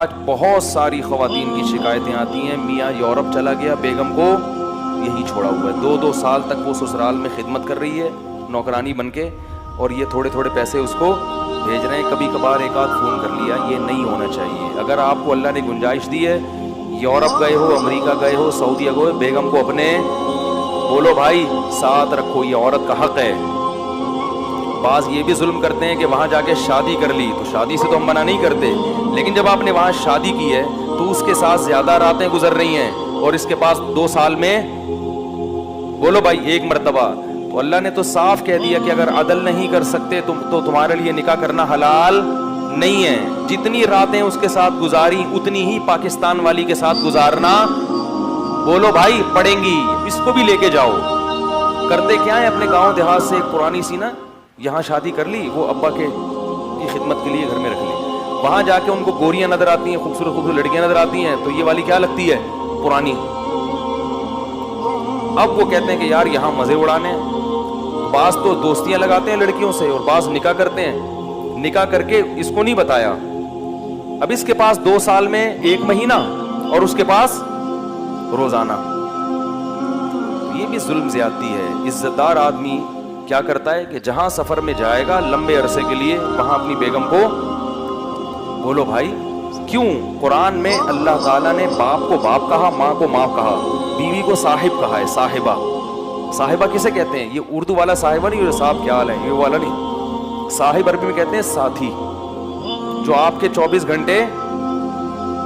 آج بہت ساری خواتین کی شکایتیں آتی ہیں، میاں یورپ چلا گیا، بیگم کو یہی چھوڑا ہوا ہے، 2 سال تک وہ سسرال میں خدمت کر رہی ہے نوکرانی بن کے، اور یہ تھوڑے تھوڑے پیسے اس کو بھیج رہے ہیں، کبھی کبھار ایک آدھ فون کر لیا۔ یہ نہیں ہونا چاہیے۔ اگر آپ کو اللہ نے گنجائش دی ہے، یورپ گئے ہو، امریکہ گئے ہو، سعودیہ گئے ہو، بیگم کو اپنے بولو بھائی ساتھ رکھو، یہ عورت کا حق ہے۔ بعض یہ بھی ظلم کرتے ہیں کہ وہاں جا کے شادی کر لی، تو شادی سے تو ہم منع نہیں کرتے، لیکن جب آپ نے وہاں شادی کی ہے تو اس کے ساتھ زیادہ راتیں گزر رہی ہیں، اور اس کے پاس 2 سال میں بولو بھائی 1 مرتبہ، تو اللہ نے تو صاف کہہ دیا کہ اگر عدل نہیں کر سکتے تو تمہارے لیے نکاح کرنا حلال نہیں ہے۔ جتنی راتیں اس کے ساتھ گزاری اتنی ہی پاکستان والی کے ساتھ گزارنا بولو بھائی پڑیں گی۔ اس کو بھی لے کے جاؤ۔ کرتے کیا ہے، اپنے گاؤں دیہات سے ایک پرانی سی نا یہاں شادی کر لی، وہ ابا کی خدمت کے لیے گھر میں رکھ لی، وہاں جا کے ان کو گوریاں نظر آتی ہیں، خوبصورت خوبصورت لڑکیاں نظر آتی ہیں، تو یہ والی کیا لگتی ہے، پرانی۔ اب وہ کہتے ہیں کہ یار یہاں مزے اڑانے ہیں، بعض تو دوستیاں لگاتے ہیں لڑکیوں سے، اور بعض نکاح کرتے ہیں، نکاح کر کے اس کو نہیں بتایا، اب اس کے پاس 2 سال میں 1 مہینہ اور اس کے پاس روزانہ۔ یہ بھی ظلم زیادتی ہے۔ عزت دار آدمی کیا کرتا ہے کہ جہاں سفر میں جائے گا لمبے عرصے کے لیے، وہاں اپنی بیگم کو بولو بھائی کیوں، قرآن میں اللہ تعالیٰ نے باپ کو باپ کہا، ماں کو ماں کہا، بیوی کو صاحب کہا ہے، صاحبہ۔ صاحبہ کسے کہتے ہیں؟ یہ اردو والا صاحبہ نہیں، صاحب کیا حال ہے یہ والا نہیں، صاحب عربی میں کہتے ہیں ساتھی، جو آپ کے 24 گھنٹے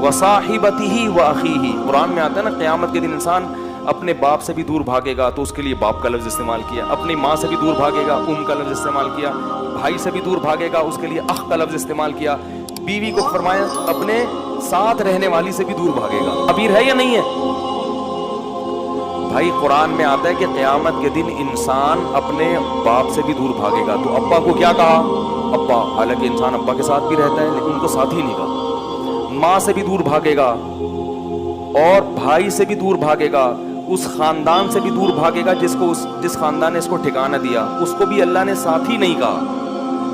وصاحبتہ واخیہ۔ قرآن میں آتا ہے نا قیامت کے دن انسان اپنے باپ سے بھی دور بھاگے گا، تو اس کے لیے باپ کا لفظ استعمال کیا، اپنی ماں سے بھی دور بھاگے گا، کا لفظ استعمال کیا، بھائی سے بھی دور بھاگے گا، اس کے لیے اخ کا لفظ استعمال کیا، بیوی کو فرمایا اپنے ساتھ رہنے والی سے بھی دور بھاگے گا۔ تعبیر ہے یا نہیں ہے بھائی؟ قرآن میں آتا ہے کہ قیامت کے دن انسان اپنے باپ سے بھی دور بھاگے گا، تو ابا کو کیا کہا؟ ابا، حالانکہ انسان ابا کے ساتھ بھی رہتا ہے لیکن ان کو ساتھ ہی نہیں کہا۔ ماں سے بھی دور بھاگے گا، اور بھائی سے بھی دور بھاگے گا، اس خاندان سے بھی دور بھاگے گا جس خاندان نے اس کو ٹھکانہ دیا، اس کو بھی اللہ نے ساتھی نہیں کہا۔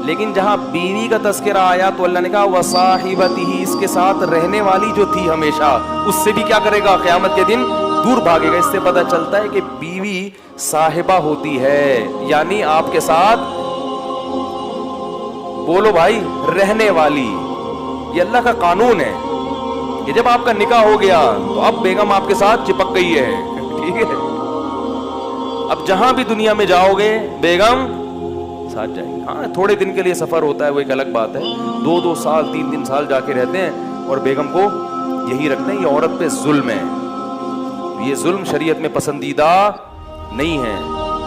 لیکن جہاں بیوی کا تذکرہ آیا تو اللہ نے کہا وصاحبتہ، اس کے ساتھ رہنے والی جو تھی ہمیشہ، اس سے بھی کیا کرے گا؟ قیامت کے دن دور بھاگے گا۔ اس سے پتہ چلتا ہے کہ بیوی صاحبہ ہوتی ہے، یعنی آپ کے ساتھ بولو بھائی رہنے والی۔ یہ اللہ کا قانون ہے کہ جب آپ کا نکاح ہو گیا تو اب بیگم آپ کے ساتھ چپک گئی ہے، ٹھیک ہے؟ اب جہاں بھی دنیا میں جاؤ گے بیگم ساتھ جائے گی۔ ہاں تھوڑے دن کے لیے سفر ہوتا ہے، وہ ایک الگ بات ہے، 2 سال 3 سال جا کے رہتے ہیں اور بیگم کو یہی رکھتے ہیں۔ یہ عورت پہ ظلم ہے، یہ ظلم شریعت میں پسندیدہ نہیں ہے۔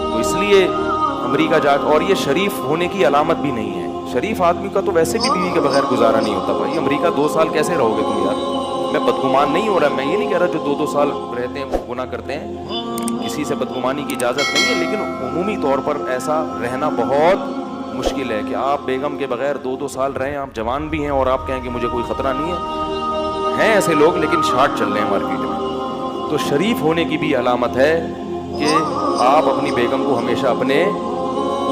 تو اس لیے امریکہ جا کے، اور یہ شریف ہونے کی علامت بھی نہیں ہے۔ شریف آدمی کا تو ویسے بھی بیوی کے بغیر گزارا نہیں ہوتا۔ بھائی امریکہ 2 سال کیسے رہو گے تم یار؟ میں بدگمان نہیں ہو رہا، میں یہ نہیں کہہ رہا جو 2 سال رہتے ہیں وہ گناہ کرتے ہیں، کسی سے بدگمانی کی اجازت نہیں ہے، لیکن عمومی طور پر ایسا رہنا بہت مشکل ہے کہ آپ بیگم کے بغیر 2 سال رہیں، آپ جوان بھی ہیں اور آپ کہیں کہ مجھے کوئی خطرہ نہیں ہے۔ ہیں ایسے لوگ لیکن شارٹ چل رہے ہیں مارکیٹ میں۔ تو شریف ہونے کی بھی علامت ہے کہ آپ اپنی بیگم کو ہمیشہ اپنے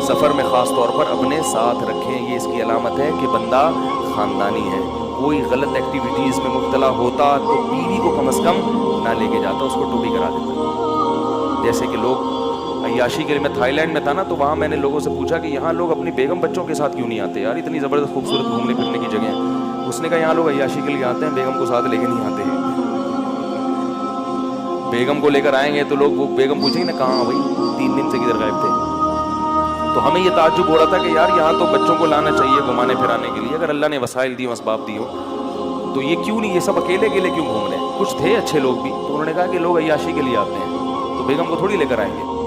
سفر میں خاص طور پر اپنے ساتھ رکھیں۔ یہ اس کی علامت ہے کہ بندہ خاندانی ہے۔ کوئی غلط ایکٹیویٹیز میں مبتلا ہوتا تو بیوی کو کم از کم نہ لے کے جاتا، اس کو ٹوپی کرا دیتا۔ جیسے کہ لوگ عیاشی کے لیے، میں تھائی لینڈ میں تھا نا، تو وہاں میں نے لوگوں سے پوچھا کہ یہاں لوگ اپنی بیگم بچوں کے ساتھ کیوں نہیں آتے یار، اتنی زبردست خوبصورت گھومنے پھرنے کی جگہ ہیں۔ اس نے کہا یہاں لوگ عیاشی کے لیے آتے ہیں، بیگم کو ساتھ لے کے نہیں آتے ہیں۔ بیگم کو لے کر آئیں گے تو لوگ، وہ بیگم پوچھیں گے نا کہاں بھائی 3 دن سے کدھر غائب تھے؟ تو ہمیں یہ تعجب ہو رہا تھا کہ یار یہاں تو بچوں کو لانا چاہیے گھمانے پھرانے کے لیے، اگر اللہ نے وسائل دی، اسباب دی ہو تو یہ کیوں نہیں، یہ سب اکیلے کیوں گھوم رہے ہیں؟ کچھ تھے اچھے لوگ بھی، تو انہوں نے کہا کہ لوگ عیاشی کے لیے آتے ہیں، تو بیگم کو تھوڑی لے کر آئیں گے۔